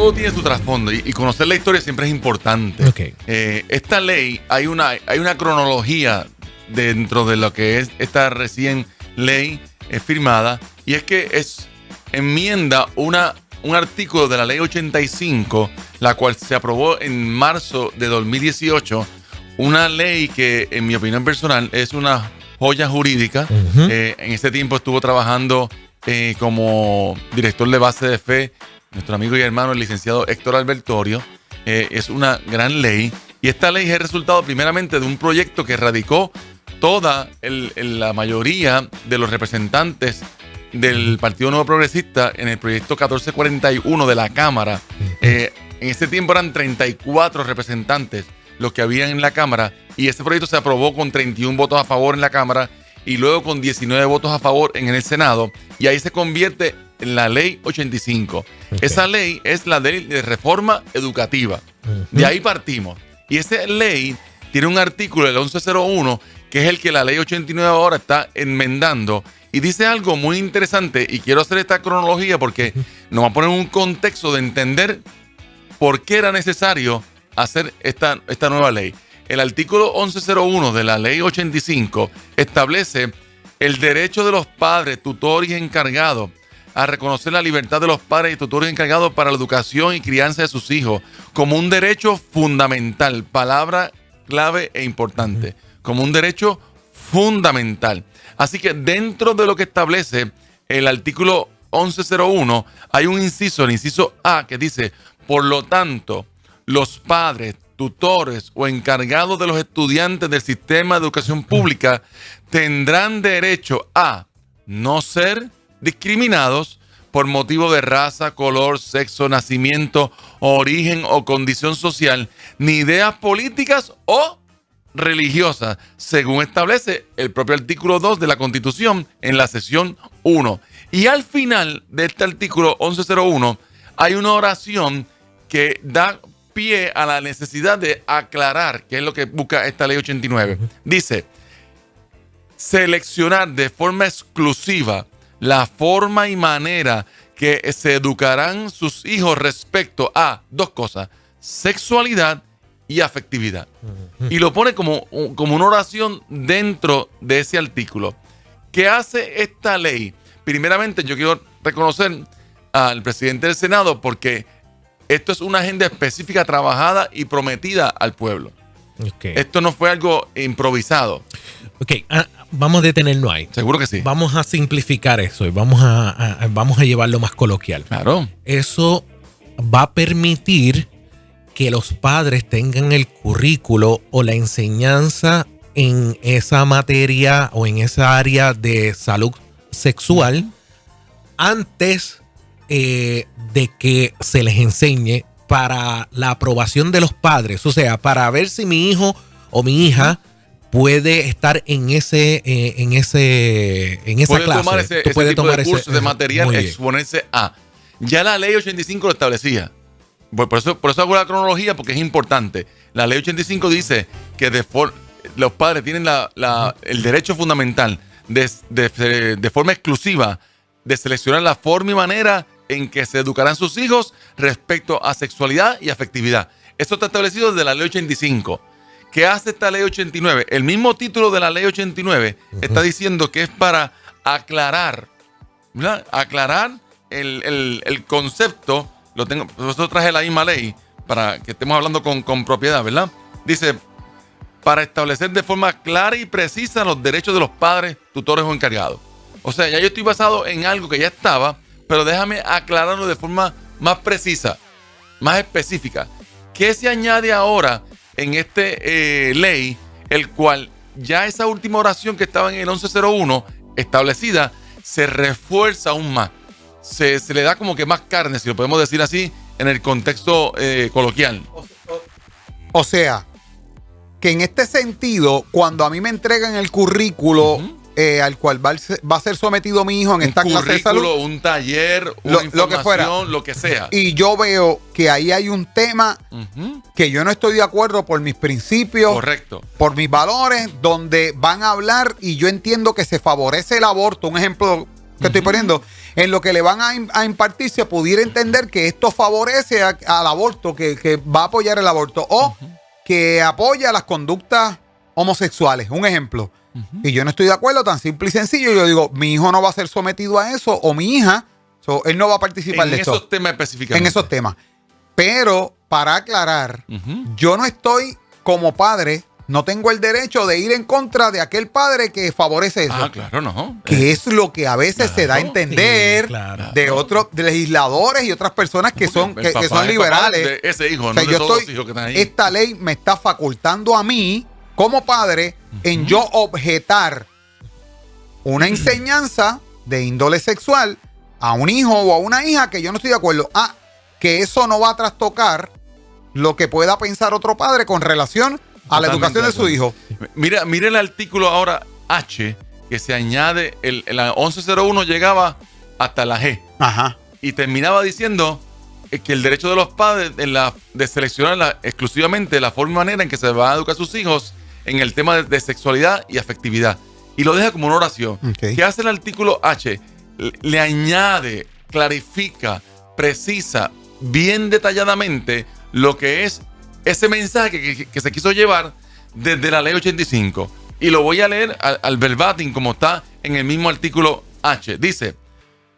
todo tiene su trasfondo y conocer la historia siempre es importante. Okay. Esta ley, hay una cronología dentro de lo que es esta recién ley firmada, y es que enmienda un artículo de la ley 85, la cual se aprobó en marzo de 2018, una ley que en mi opinión personal es una joya jurídica. En ese tiempo estuvo trabajando como director de base de fe nuestro amigo y hermano el licenciado Héctor Albertorio. Es una gran ley, y esta ley es el resultado primeramente de un proyecto que radicó la mayoría de los representantes del Partido Nuevo Progresista en el proyecto 1441 de la Cámara. En ese tiempo eran 34 representantes los que habían en la Cámara, y ese proyecto se aprobó con 31 votos a favor en la Cámara y luego con 19 votos a favor en el Senado, y ahí se convierte en la ley 85. Esa ley es la ley de reforma educativa. De ahí partimos. Y esa ley tiene un artículo, el 1101, que es el que la ley 89 ahora está enmendando, y dice algo muy interesante, y quiero hacer esta cronología porque nos va a poner un contexto de entender por qué era necesario hacer esta nueva ley. El artículo 1101 de la ley 85 establece el derecho de los padres, tutores y encargados a reconocer la libertad de los padres y tutores encargados para la educación y crianza de sus hijos como un derecho fundamental, palabra clave e importante, como un derecho fundamental. Así que dentro de lo que establece el artículo 1101 hay un inciso, el inciso A, que dice: por lo tanto, los padres, tutores o encargados de los estudiantes del sistema de educación pública tendrán derecho a no ser discriminados por motivo de raza, color, sexo, nacimiento, origen o condición social, ni ideas políticas o religiosas, según establece el propio artículo 2 de la Constitución en la sección 1. Y al final de este artículo 1101 hay una oración que da pie a la necesidad de aclarar, que es lo que busca esta ley 89. Dice: seleccionar de forma exclusiva la forma y manera que se educarán sus hijos respecto a dos cosas: sexualidad y afectividad. Y lo pone como una oración dentro de ese artículo. ¿Qué hace esta ley? Primeramente, yo quiero reconocer al presidente del Senado, porque esto es una agenda específica, trabajada y prometida al pueblo. Esto no fue algo improvisado. Vamos a detenernos ahí. Seguro que sí. Vamos a simplificar eso y vamos a llevarlo más coloquial. Claro. Eso va a permitir que los padres tengan el currículo o la enseñanza en esa materia o en esa área de salud sexual antes de que se les enseñe, para la aprobación de los padres. O sea, para ver si mi hijo o mi hija puede estar en esa clase. Puede tomar ese curso de material, exponerse a. Ya la ley 85 lo establecía. Por eso hago la cronología, porque es importante. La ley 85 dice que los padres tienen el derecho fundamental de forma exclusiva de seleccionar la forma y manera en que se educarán sus hijos respecto a sexualidad y afectividad. Esto está establecido desde la ley 85. ¿Qué hace esta ley 89? El mismo título de la ley 89 está diciendo que es para aclarar, ¿verdad? Aclarar el concepto. Por eso traje la misma ley, para que estemos hablando con propiedad, ¿verdad? Dice: para establecer de forma clara y precisa los derechos de los padres, tutores o encargados. O sea, ya yo estoy basado en algo que ya estaba, pero déjame aclararlo de forma más precisa, más específica. ¿Qué se añade ahora en esta ley, el cual ya esa última oración que estaba en el 1101 establecida se refuerza aún más? Se le da como que más carne, si lo podemos decir así, en el contexto coloquial. O sea, que en este sentido, cuando a mí me entregan el currículo al cual va a ser sometido mi hijo en esta clase de salud, un taller, una información, lo que fuera, lo que sea, y yo veo que ahí hay un tema que yo no estoy de acuerdo por mis principios, correcto, por mis valores, donde van a hablar y yo entiendo que se favorece el aborto, un ejemplo que estoy poniendo, en lo que le van a impartir se pudiera entender que esto favorece al aborto, que va a apoyar el aborto o que apoya las conductas homosexuales. Un ejemplo. Y yo no estoy de acuerdo, tan simple y sencillo. Yo digo, mi hijo no va a ser sometido a eso o mi hija, él no va a participar de eso. En esos temas específicamente. En esos temas. Pero, para aclarar, yo no estoy como padre, no tengo el derecho de ir en contra de aquel padre que favorece eso. Claro, no. Que es lo que a veces se da a entender de otros de legisladores y otras personas que son liberales. De ese hijo, no de todos los hijos que están ahí. Esta ley me está facultando a mí, como padre, en yo objetar una enseñanza de índole sexual a un hijo o a una hija que yo no estoy de acuerdo. Que eso no va a trastocar lo que pueda pensar otro padre con relación a la educación de su hijo. Mira el artículo ahora H, que se añade, la 1101 llegaba hasta la G. Ajá. Y terminaba diciendo que el derecho de los padres de seleccionar exclusivamente la forma y manera en que se van a educar a sus hijos en el tema de sexualidad y afectividad. Y lo deja como una oración. Okay. ¿Qué hace el artículo H? Le añade, clarifica, precisa bien detalladamente lo que es ese mensaje que se quiso llevar desde la ley 85. Y lo voy a leer al verbatim como está en el mismo artículo H. Dice,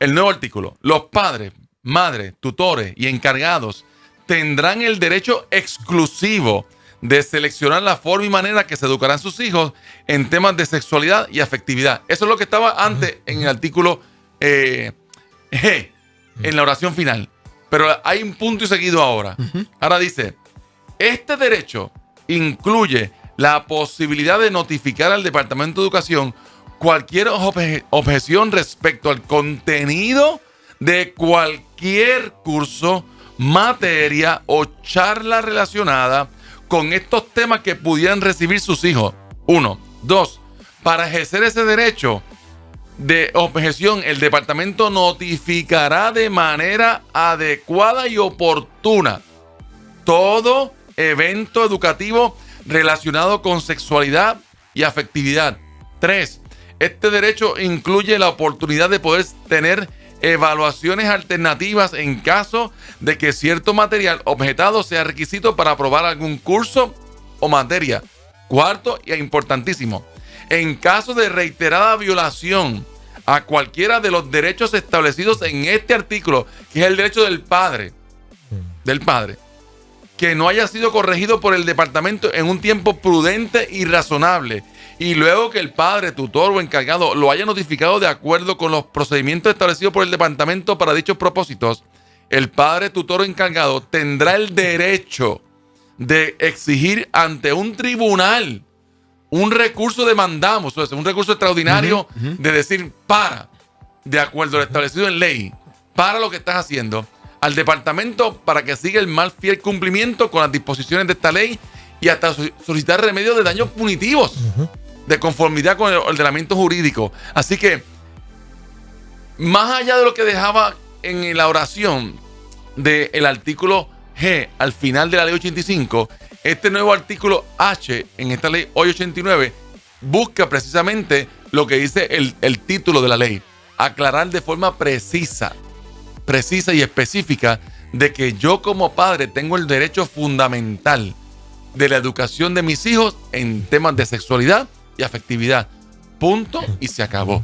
el nuevo artículo: los padres, madres, tutores y encargados tendrán el derecho exclusivo de seleccionar la forma y manera que se educarán sus hijos en temas de sexualidad y afectividad. Eso es lo que estaba antes en el artículo G, en la oración final. Pero hay un punto y seguido ahora. Ahora dice, este derecho incluye la posibilidad de notificar al Departamento de Educación cualquier objeción respecto al contenido de cualquier curso, materia o charla relacionada con estos temas que pudieran recibir sus hijos. 1. 2. Para ejercer ese derecho de objeción, el departamento notificará de manera adecuada y oportuna todo evento educativo relacionado con sexualidad y afectividad. 3. Este derecho incluye la oportunidad de poder tener evaluaciones alternativas en caso de que cierto material objetado sea requisito para aprobar algún curso o materia. 4. Y importantísimo, en caso de reiterada violación a cualquiera de los derechos establecidos en este artículo, que es el derecho del padre, que no haya sido corregido por el departamento en un tiempo prudente y razonable, y luego que el padre, tutor o encargado lo haya notificado de acuerdo con los procedimientos establecidos por el departamento para dichos propósitos, el padre, tutor o encargado tendrá el derecho de exigir ante un tribunal un recurso demandamos, o sea, un recurso extraordinario de decir, de acuerdo a lo establecido en ley, para lo que estás haciendo, al departamento para que siga el más fiel cumplimiento con las disposiciones de esta ley y hasta solicitar remedios de daños punitivos de conformidad con el ordenamiento jurídico. Así que, más allá de lo que dejaba en la oración del artículo G al final de la ley 85, este nuevo artículo H en esta ley hoy 89 busca precisamente lo que dice el título de la ley: aclarar de forma precisa y específica de que yo como padre tengo el derecho fundamental de la educación de mis hijos en temas de sexualidad y afectividad. Punto y se acabó.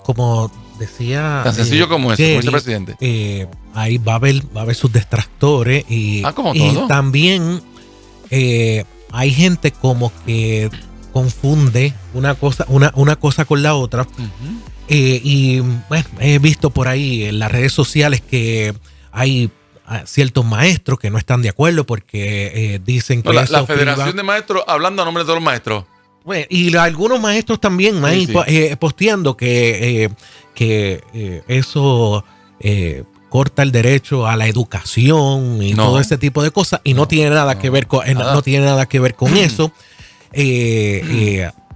Como decía... Tan sencillo como eso, como dice el presidente. Ahí va a haber sus detractores y como todo. También hay gente como que confunde una cosa con la otra. Y bueno, he visto por ahí en las redes sociales que hay ciertos maestros que no están de acuerdo porque dicen que la Federación de Maestros, hablando a nombre de todos los maestros. Bueno, y algunos maestros también ahí posteando que eso corta el derecho a la educación y todo ese tipo de cosas, y no tiene nada que ver con eso.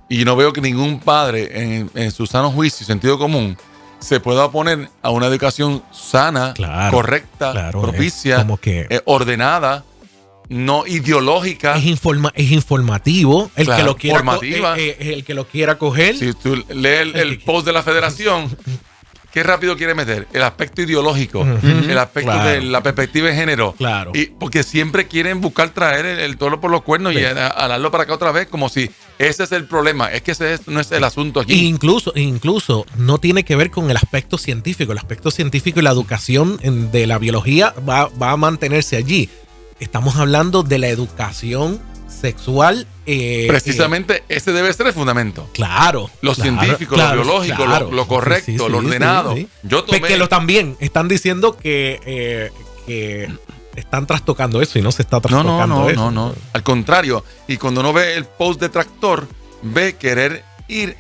Y no veo que ningún padre en su sano juicio y sentido común se pueda oponer a una educación sana, correcta, propicia, como que, ordenada, no ideológica. Es informativo. El que lo quiera el que lo quiera coger. Si tú lees el post de la Federación, ¿qué rápido quiere meter? El aspecto ideológico, Ujú, el aspecto claro. de la perspectiva de género. Claro. Y porque siempre quieren buscar traer el toro por los cuernos Sí. y alarlo para acá otra vez, como si ese es el problema. Es que no es el asunto aquí. Incluso no tiene que ver con el aspecto científico. El aspecto científico y la educación de la biología va a mantenerse allí. Estamos hablando de la educación sexual. Precisamente ese debe ser el fundamento. Claro. Lo científico, lo biológico, lo correcto, Sí, sí, lo ordenado. sí. Yo tomé... Que también están diciendo que están trastocando eso y no se está trastocando eso. No. Al contrario. Y cuando uno ve el post detractor, ve querer ir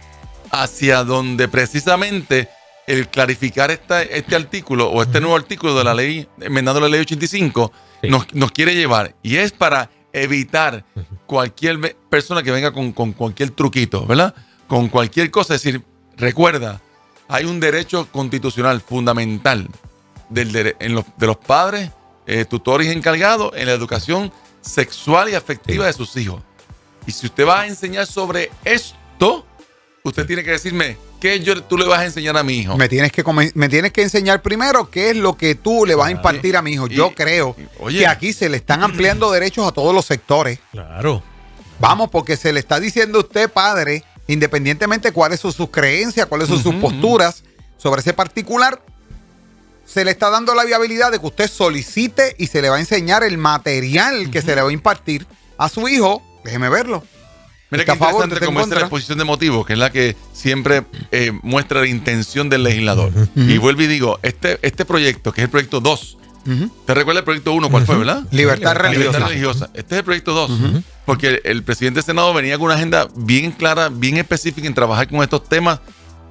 hacia donde precisamente el clarificar este artículo o este nuevo artículo de la ley, enmendando la ley 85, Sí. nos quiere llevar. Y es para evitar cualquier persona que venga con cualquier truquito, ¿verdad? Con cualquier cosa. Es decir, recuerda, hay un derecho constitucional fundamental de los padres, tutores y encargados en la educación sexual y afectiva de sus hijos. Y si usted va a enseñar sobre esto, usted tiene que decirme qué tú le vas a enseñar a mi hijo. Me tienes que enseñar primero qué es lo que tú le vas a impartir a mi hijo. Yo creo que aquí se le están ampliando derechos a todos los sectores. Claro. Vamos, porque se le está diciendo a usted, padre, independientemente cuáles son sus creencias, cuáles son sus posturas sobre ese particular, se le está dando la viabilidad de que usted solicite y se le va a enseñar el material que se le va a impartir a su hijo. Déjeme verlo. Mira qué interesante como esta la exposición de motivos, que es la que siempre muestra la intención del legislador. Y vuelvo y digo, este proyecto, que es el proyecto 2, ¿te recuerda el proyecto 1 cuál fue, verdad? Libertad religiosa. Libertad religiosa. Este es el proyecto 2. Porque el presidente del Senado venía con una agenda bien clara, bien específica en trabajar con estos temas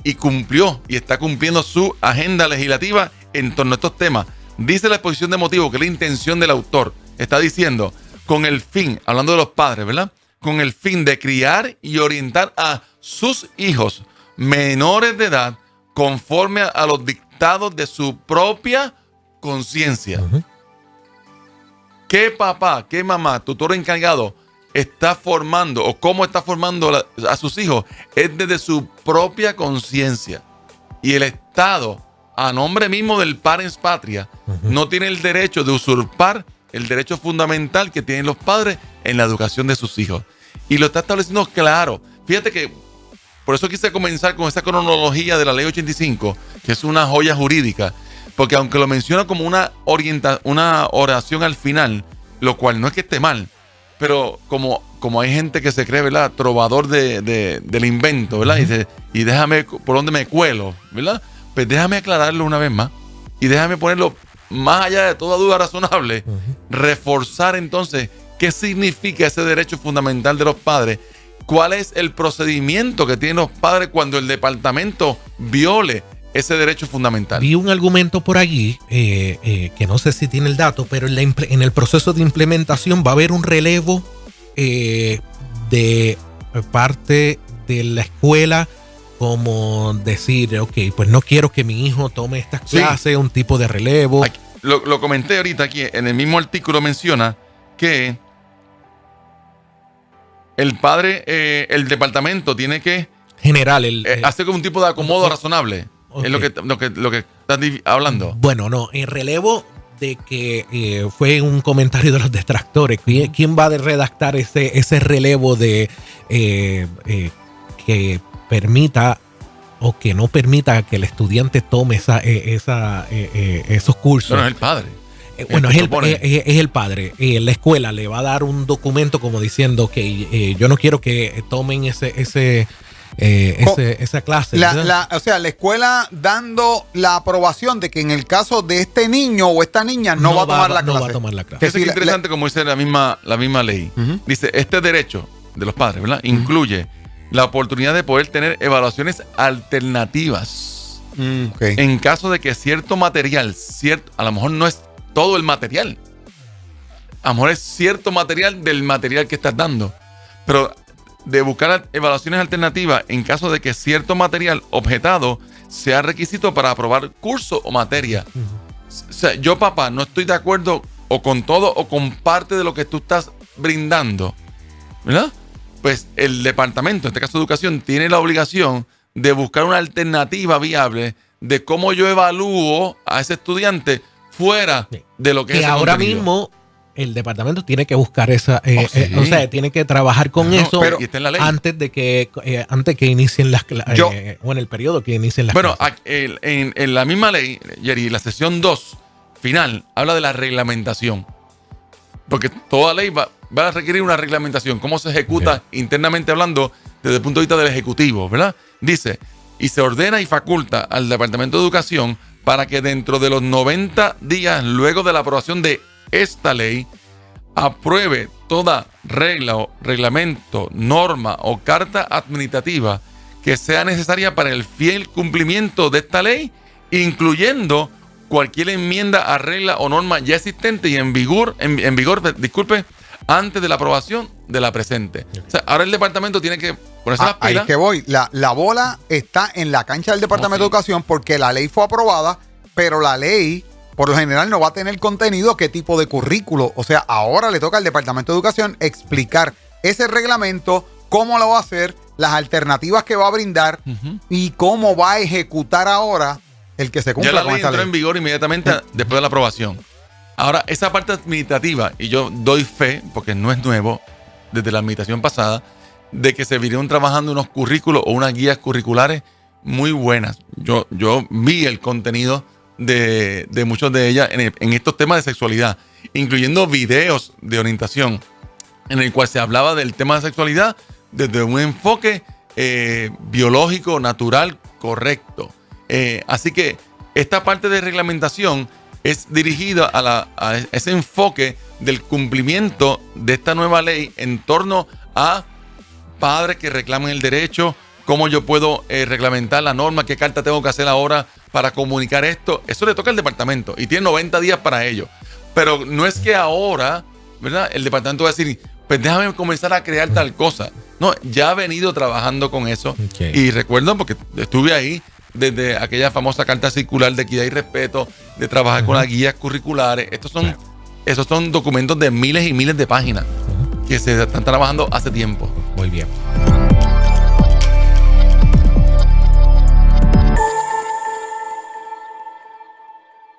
y cumplió y está cumpliendo su agenda legislativa en torno a estos temas. Dice la exposición de motivos que es la intención del autor. Está diciendo, con el fin, hablando de los padres, ¿verdad? Con el fin de criar y orientar a sus hijos menores de edad conforme a los dictados de su propia conciencia. ¿Qué papá, qué mamá, tutor encargado está formando o cómo está formando a sus hijos? Es desde su propia conciencia. Y el Estado, a nombre mismo del Parens Patria, no tiene el derecho de usurpar el derecho fundamental que tienen los padres en la educación de sus hijos. Y lo está estableciendo claro. Fíjate que por eso quise comenzar con esa cronología de la ley 85, que es una joya jurídica, porque aunque lo menciona como una oración al final, lo cual no es que esté mal, pero como hay gente que se cree, ¿verdad?, trovador del invento, ¿verdad? Y déjame, ¿por dónde me cuelo?, ¿verdad? Pues déjame aclararlo una vez más y déjame ponerlo más allá de toda duda razonable, reforzar entonces qué significa ese derecho fundamental de los padres, cuál es el procedimiento que tienen los padres cuando el departamento viole ese derecho fundamental. Vi un argumento por allí, que no sé si tiene el dato, pero en el proceso de implementación va a haber un relevo de parte de la escuela, como decir, ok, pues no quiero que mi hijo tome estas clases, un tipo de relevo. Aquí, lo comenté ahorita aquí, en el mismo artículo menciona que el padre, el departamento tiene que general hacer como un tipo de acomodo razonable. Okay. Es lo que estás hablando. Bueno, no, en relevo de que fue un comentario de los detractores. ¿Quién va a redactar ese relevo de que permita o que no permita que el estudiante tome esos cursos? Bueno, es el padre. Bueno, es el padre. La escuela le va a dar un documento como diciendo que yo no quiero que tomen esa clase. O sea, la escuela dando la aprobación de que en el caso de este niño o esta niña no va a tomar la clase. No va a tomar la clase. Eso es interesante, como dice la misma ley. Dice, este derecho de los padres, ¿verdad?, incluye la oportunidad de poder tener evaluaciones alternativas. En caso de que cierto material, a lo mejor no es todo el material, a lo mejor es cierto material del material que estás dando, pero de buscar evaluaciones alternativas en caso de que cierto material objetado sea requisito para aprobar curso o materia. O sea, yo, papá, no estoy de acuerdo o con todo o con parte de lo que tú estás brindando, ¿verdad? Pues el departamento, en este caso de educación, tiene la obligación de buscar una alternativa viable de cómo yo evalúo a ese estudiante fuera de lo que es ese ahora contenido. mismo el departamento tiene que buscar esa, sí. o sea, tiene que trabajar con No, eso pero está en la ley. antes que inicien las clases, Yo- o en el periodo que inicien las Bueno, clases. en la misma ley, Jerry, la sección 2 final habla de la reglamentación. Porque toda ley va a requerir una reglamentación. ¿Cómo se ejecuta internamente hablando desde el punto de vista del Ejecutivo, verdad? Dice, y se ordena y faculta al Departamento de Educación para que dentro de los 90 días luego de la aprobación de esta ley, apruebe toda regla o reglamento, norma o carta administrativa que sea necesaria para el fiel cumplimiento de esta ley, incluyendo cualquier enmienda a regla o norma ya existente y en vigor, antes de la aprobación de la presente. O sea, ahora el departamento tiene que ponerse las Ahí pilas. es que voy. La bola está en la cancha del Departamento de Educación porque la ley fue aprobada, pero la ley, por lo general, no va a tener contenido qué tipo de currículo. O sea, ahora le toca al Departamento de Educación explicar ese reglamento, cómo lo va a hacer, las alternativas que va a brindar y cómo va a ejecutar ahora el que se Ya cumpla la con ley esa entró ley. en vigor inmediatamente después de la aprobación. Ahora, esa parte administrativa, y yo doy fe, porque no es nuevo, desde la administración pasada, de que se vinieron trabajando unos currículos o unas guías curriculares muy buenas. Yo vi el contenido de muchos de ellas en estos temas de sexualidad, incluyendo videos de orientación, en el cual se hablaba del tema de sexualidad desde un enfoque biológico, natural, correcto. Así que esta parte de reglamentación es dirigida a ese enfoque del cumplimiento de esta nueva ley en torno a padres que reclamen el derecho, cómo yo puedo reglamentar la norma, qué carta tengo que hacer ahora para comunicar esto. Eso le toca al departamento y tiene 90 días para ello. Pero no es que ahora, ¿verdad?, el departamento va a decir, pues déjame comenzar a crear tal cosa. No, ya ha venido trabajando con eso. Okay. Y recuerdo, porque estuve ahí desde aquella famosa carta circular de equidad y respeto, de trabajar con las guías curriculares. Esos son documentos de miles y miles de páginas que se están trabajando hace tiempo. Muy bien.